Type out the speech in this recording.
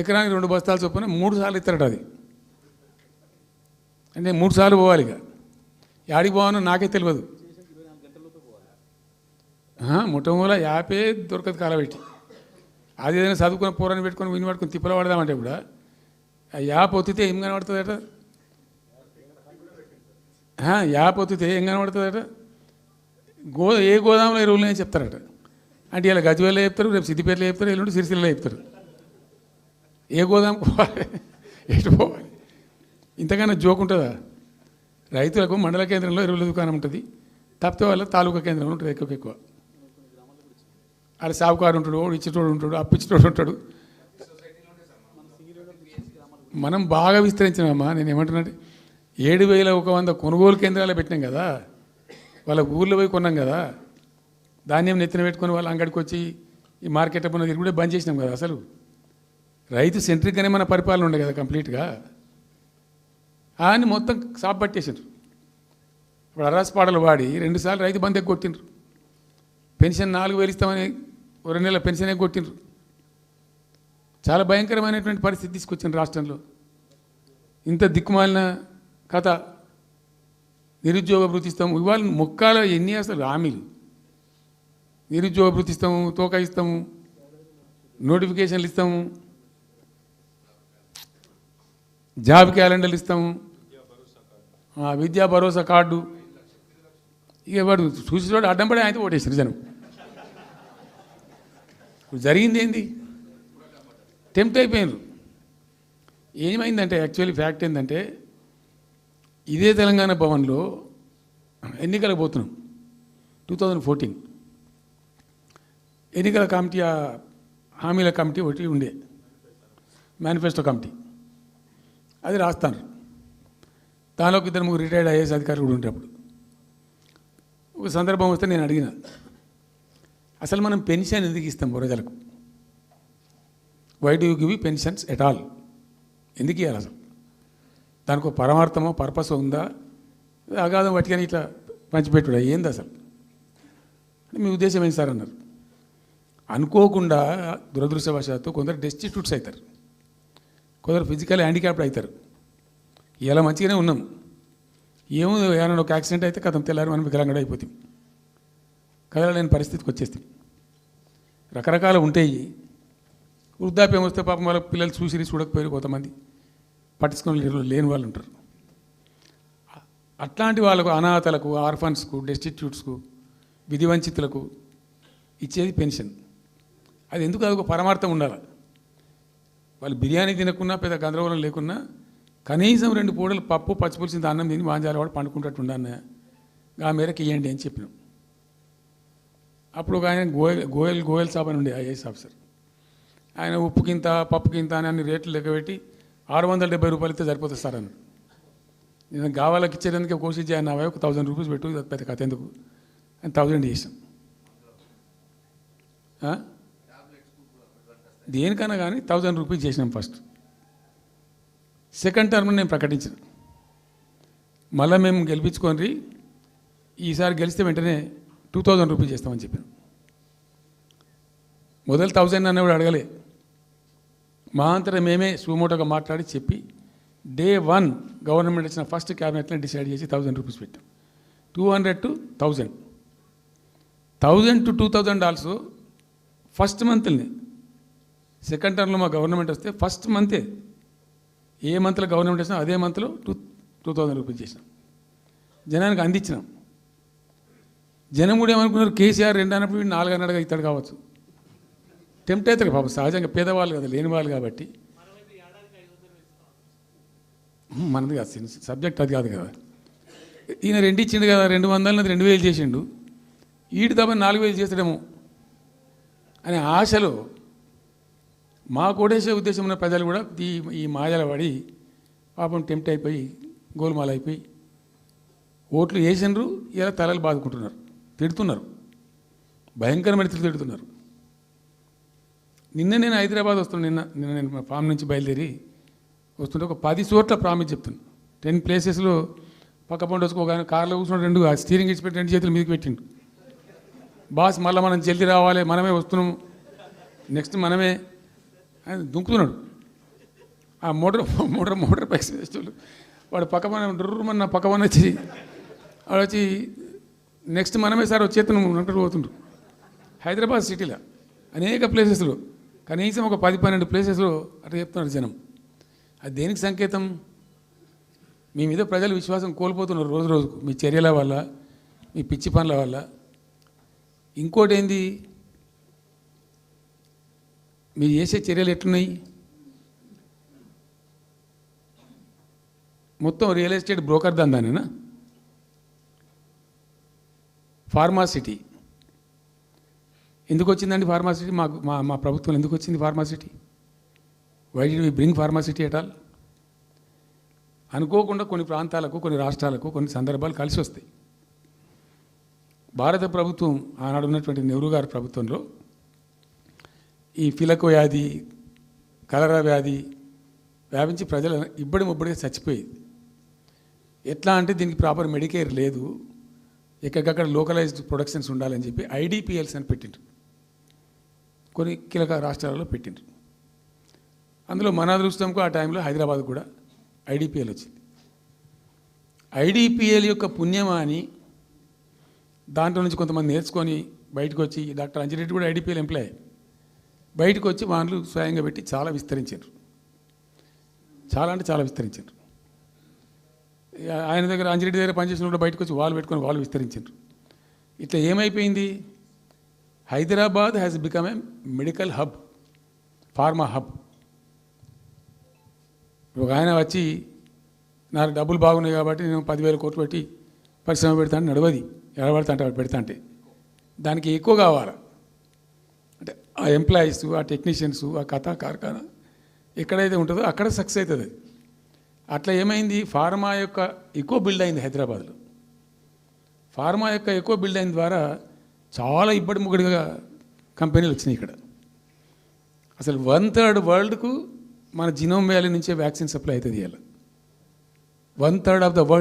ఎకరానికి 2 బస్తాలు చొప్పున 3 సార్లు ఇస్తారట. అది అంటే 3 సార్లు పోవాలి. ఇక యాడికి పోవాలో నాకే తెలియదు. మొట్టమొదల యాపే దొరకదు కాలబెట్టి. అది ఏదైనా చదువుకున్న పూరాన్ని పెట్టుకొని విని పట్టుకొని తిప్పల పడదామంటే కూడా ఆ యాప్ ఒత్తితే ఏం కనబడుతుందట. యాప్ ఒత్తితే ఏం కనబడుతుందట. ఏ గోదాంలో ఎరువులు అని చెప్తారట. అంటే ఇలా గజ్వేల్లో చెప్తారు, రేపు సిద్దిపేటలో చెప్తారు, ఎల్లుండి సిరిసిల్లలో చెప్తారు. ఏ గోదాం పోవాలి, ఎటు పోవాలి? ఇంతకన్నా జోక్ ఉంటుందా? రైతులకు మండల కేంద్రంలో ఎరువుల దుకాణం ఉంటుంది, తప్పితే వాళ్ళ తాలూకా కేంద్రంలో ఉంటుంది ఎక్కువ. అలా సాగుకారు ఉంటాడు, ఇచ్చేటోడు ఉంటాడు, అప్పిచ్చేటోడు ఉంటాడు. మనం బాగా విస్తరించినామా. నేను ఏమంటున్నానంటే 7,100 కొనుగోలు కేంద్రాలు పెట్టినాం కదా, వాళ్ళ ఊర్లో పోయి కొన్నాం కదా, ధాన్యం నెత్తిన పెట్టుకొని వాళ్ళ అంగడికి వచ్చి ఈ మార్కెట్ అప్పుడు తిరిగి కూడా బంద్ చేసినాం కదా. అసలు రైతు సెంట్రిక్గానే మన పరిపాలన ఉండే కదా కంప్లీట్గా. అని మొత్తం సాప్ పట్టేసారు. ఇప్పుడు అరాసపాడలు వాడి 2 సార్లు రైతు బంద్ కొట్టిండ్రు. పెన్షన్ 4,000 ఇస్తామని 2 నెలల పెన్షన్ కొట్టిండ్రు. చాలా భయంకరమైనటువంటి పరిస్థితి తీసుకొచ్చింది రాష్ట్రంలో. ఇంత దిక్కుమాలిన కథ. నిరుద్యోగ భృతి ఇస్తాము, ఇవాళ మొక్కాల ఎన్ని అసలు హామీలు. నిరుద్యోగ భృతి ఇస్తాము, తోక ఇస్తాము, నోటిఫికేషన్లు ఇస్తాము, జాబ్ క్యాలెండర్లు ఇస్తాము, విద్యా భరోసా కార్డు. ఇక వాడు చూసినోడు అడ్డం పడి అయితే ఓటేసారు జనం. ఇప్పుడు జరిగింది ఏంది? టెంప్ట్ అయిపోయినారు. ఏమైందంటే యాక్చువల్లీ ఫ్యాక్ట్ ఏంటంటే ఇదే తెలంగాణ భవన్లో ఎన్నికలకు పోతున్నాం 2014. ఎన్నికల కమిటీ, హామీల కమిటీ ఒకటి ఉండే, మేనిఫెస్టో కమిటీ. అది రాస్తాను. దానిలో 2-3 రిటైర్డ్ ఐఏఎస్ అధికారులు కూడా ఉండేటప్పుడు ఒక సందర్భం వస్తే నేను అడిగిన, అసలు మనం పెన్షన్ ఎందుకు ఇస్తాం ప్రజలకు? Why do you give pensions at all? ఎందుకు ఇవ్వాలి అసలు? దానికి ఒక పరమార్థమో పర్పస్ ఉందా? అగాధం పట్టుకొని ఇట్లా పంచిపెట్టుడా ఏంది అసలు? మీ ఉద్దేశం ఏంటి సార్ అన్నారు. అనుకోకుండా దురదృష్టవశాత్తు కొందరు డెస్టిట్యూట్స్ అవుతారు, కొందరు ఫిజికల్ హ్యాండిక్యాప్డ్ అవుతారు. ఇలా మంచిగానే ఉన్నాం, ఏమో ఏమైనా ఒక యాక్సిడెంట్ అయితే కథం తెల్లారి మనం వికలాంగుడు అయిపోతాం, కదలలేని పరిస్థితికి వచ్చేస్తాం. రకరకాలు ఉంటాయి. వృద్ధాప్యం వస్తే పాపం వాళ్ళ పిల్లలు చూడకపోయారు, కొంతమంది పట్టించుకొని లేని వాళ్ళు ఉంటారు. అట్లాంటి వాళ్ళకు, అనాథలకు, ఆర్ఫన్స్కు, డెస్టిట్యూట్స్కు, విధివంచితులకు ఇచ్చేది పెన్షన్. అది ఎందుకు? అది ఒక పరమార్థం ఉండాలి. వాళ్ళు బిర్యానీ తినకున్నా, పెద్ద గందరగోళం లేకున్నా కనీసం 2 పూటలు పప్పు పచ్చిపులిసిన అన్నం తిని వాంజాల వాడు పండుకుంటట్టు ఉండన్న ఆ మేరకు ఇవ్వండి అని చెప్పినాం. అప్పుడు ఒక ఆయన గోయల్ సాబ్ అని ఉండే ఐఏఎస్ ఆఫీసర్. ఆయన ఉప్పుకింత పప్పుకింత అని అన్ని రేట్లు లెక్కబెట్టి 670 రూపాయలు ఇస్తే సరిపోతుంది సార్ అన్నాడు. నేను గావాలకి ఇచ్చేందుకే కోషించి ఆయన 1,000 రూపీస్ పెట్టు, పెద్ద కథ ఎందుకు అని 1000 చేసాం. దేనికన్నా కానీ 1000 రూపీస్ చేసినాం ఫస్ట్. సెకండ్ టర్మ్ నేను ప్రకటించిన, మళ్ళీ మేము గెలిపించుకొని ఈసారి గెలిస్తే వెంటనే 2000 రూపీస్ చేస్తామని చెప్పాను. మొదలు 1000 అన్న కూడా అడగలే. మా అంతటా మేమే సుమోటోగా మాట్లాడి చెప్పి డే 1 గవర్నమెంట్ వచ్చిన ఫస్ట్ క్యాబినెట్లో డిసైడ్ చేసి 1000 రూపీస్ పెట్టాం. 200 to 1000, 1000 to 2000 also first మంత్ని. Second టర్మ్లో మా గవర్నమెంట్ వస్తే ఫస్ట్ మంతే, ఏ మంత్లో గవర్నమెంట్ వచ్చినా అదే మంత్లో 2000 రూపీస్ చేసినాం, జనానికి అందించినాం. జనం కూడా ఏమనుకున్నారు, కేసీఆర్ 2 అన్నప్పుడు 4 అన్నట్టుగా ఇస్తాడు కావచ్చు. టెంప్ట్ అవుతారు పాపం, సహజంగా పేదవాళ్ళు కదా, లేని వాళ్ళు కాబట్టి. మనది కాదు సబ్జెక్ట్, అది కాదు కదా. ఈయన 2 ఇచ్చిండు కదా, 200 2000 చేసిండు, ఈడు తప్ప 4000 చేస్తాడేమో అనే ఆశలో మా కోటేసే ఉద్దేశం ఉన్న ప్రజలు కూడా ఈ మాయల పడి పాపం టెంప్ట్ అయిపోయి గోల్మాల్ అయిపోయి ఓట్లు వేసినారు. ఇలా తలలు బాదుకుంటున్నారు, తిడుతున్నారు, భయంకరమైన తిడుతున్నారు. నిన్న నేను హైదరాబాద్ వస్తున్నాను. నిన్న నేను మా ఫామ్ నుంచి బయలుదేరి వస్తుంటే ఒక 10 చోట్ల ప్రామిస్ చెప్తున్నాను. 10 ప్లేసెస్లో పక్క పండు వచ్చుకోగానే కార్లో కూర్చున్నాడు, 2 స్టీరింగ్ ఇచ్చిపెట్టి 2 చేతులు మీదకి పెట్టిండు. బాస్ మళ్ళీ మనం జల్దీ రావాలి, మనమే వస్తున్నాము, నెక్స్ట్ మనమే అని దుంకుతున్నాడు. ఆ మోటార్ బైక్స్ వేసేవాళ్ళు వాడు పక్కన డుర్రమన్న పక్కన వచ్చి వాడు వచ్చి నెక్స్ట్ మనమే సార్ వచ్చేతను అంటారు పోతుండ్రు. హైదరాబాద్ సిటీలో అనేక ప్లేసెస్లో కనీసం ఒక 10-12 ప్లేసెస్లో అట్లా చెప్తున్నారు జనం. అది దేనికి సంకేతం? మీ మీద ప్రజలు విశ్వాసం కోల్పోతున్నారు రోజు రోజుకు, మీ చర్యల వల్ల, మీ పిచ్చి పనుల వల్ల. ఇంకోటి ఏంది, మీరు చేసే చర్యలు ఎట్లున్నాయి? మొత్తం రియల్ ఎస్టేట్ బ్రోకర్ దందానేనా? ఫార్మాసిటీ ఎందుకు వచ్చిందండి? ఫార్మాసిటీ మా ప్రభుత్వం ఎందుకు వచ్చింది pharma city? Why did we bring pharma city at all? అనుకోకుండా కొన్ని ప్రాంతాలకు, కొన్ని రాష్ట్రాలకు కొన్ని సందర్భాలు కలిసి వస్తాయి. భారత ప్రభుత్వం ఆనాడు ఉన్నటువంటి నెహ్రూ గారి ప్రభుత్వంలో ఈ ఫిలకో వ్యాధి, కలరా వ్యాధి వ్యాపించి ప్రజలు ముబ్బడిగా చచ్చిపోయేది. ఎట్లా అంటే దీనికి ప్రాపర్ మెడికేర్ లేదు, ఎక్కడికక్కడ లోకలైజ్డ్ ప్రొడక్షన్స్ ఉండాలని చెప్పి ఐడిపిఎల్స్ అని పెట్టిండ్రు, కొన్ని కీలక రాష్ట్రాలలో పెట్టిండ్రు. అందులో మన అదృష్టంకు ఆ టైంలో హైదరాబాద్ కూడా ఐడిపిఎల్ వచ్చింది. ఐడిపిఎల్ యొక్క పుణ్యమా అని దాంట్లో నుంచి కొంతమంది నేర్చుకొని బయటకు వచ్చి, డాక్టర్ అంజిరెడ్డి కూడా ఐడిపిఎల్ ఎంప్లాయ్, బయటకు వచ్చి వాళ్ళు స్వయంగా పెట్టి చాలా విస్తరించారు. చాలా అంటే చాలా విస్తరించారు. ఆయన దగ్గర, అంజిరెడ్డి దగ్గర పనిచేసిన కూడా బయటకు వచ్చి వాళ్ళు పెట్టుకొని వాళ్ళు విస్తరించారు. ఇట్లా ఏమైపోయింది? Hyderabad has become a medical hub, pharma hub. ఒక ఆయన వచ్చి నాకు డబ్బులు బాగున్నాయి కాబట్టి నేను 10,000 కోట్లు పెట్టి పరిశ్రమ పెడతాను, నడవది. ఎడబడతా అంటే పెడతా అంటే దానికి ఎక్కువ కావాలి. అంటే ఆ ఎంప్లాయీస్, ఆ టెక్నీషియన్స్, ఆ కథా కార్ఖానా ఎక్కడైతే ఉంటుందో అక్కడ సక్సెస్ అవుతుంది. అట్లా ఏమైంది? ఫార్మా యొక్క ఎక్కువ బిల్డ్ అయింది హైదరాబాద్లో. ఫార్మా యొక్క ఎక్కువ బిల్డ్ అయిన ద్వారా చాలా ఇబ్బడి ముగ్గడిగా కంపెనీలు వచ్చినాయి ఇక్కడ. అసలు 1/3 వరల్డ్కు మన జినోమ్ వ్యాలీ నుంచే వ్యాక్సిన్ సప్లై అవుతుంది. ఇలా 1/3 ఆఫ్ ద వరల్డ్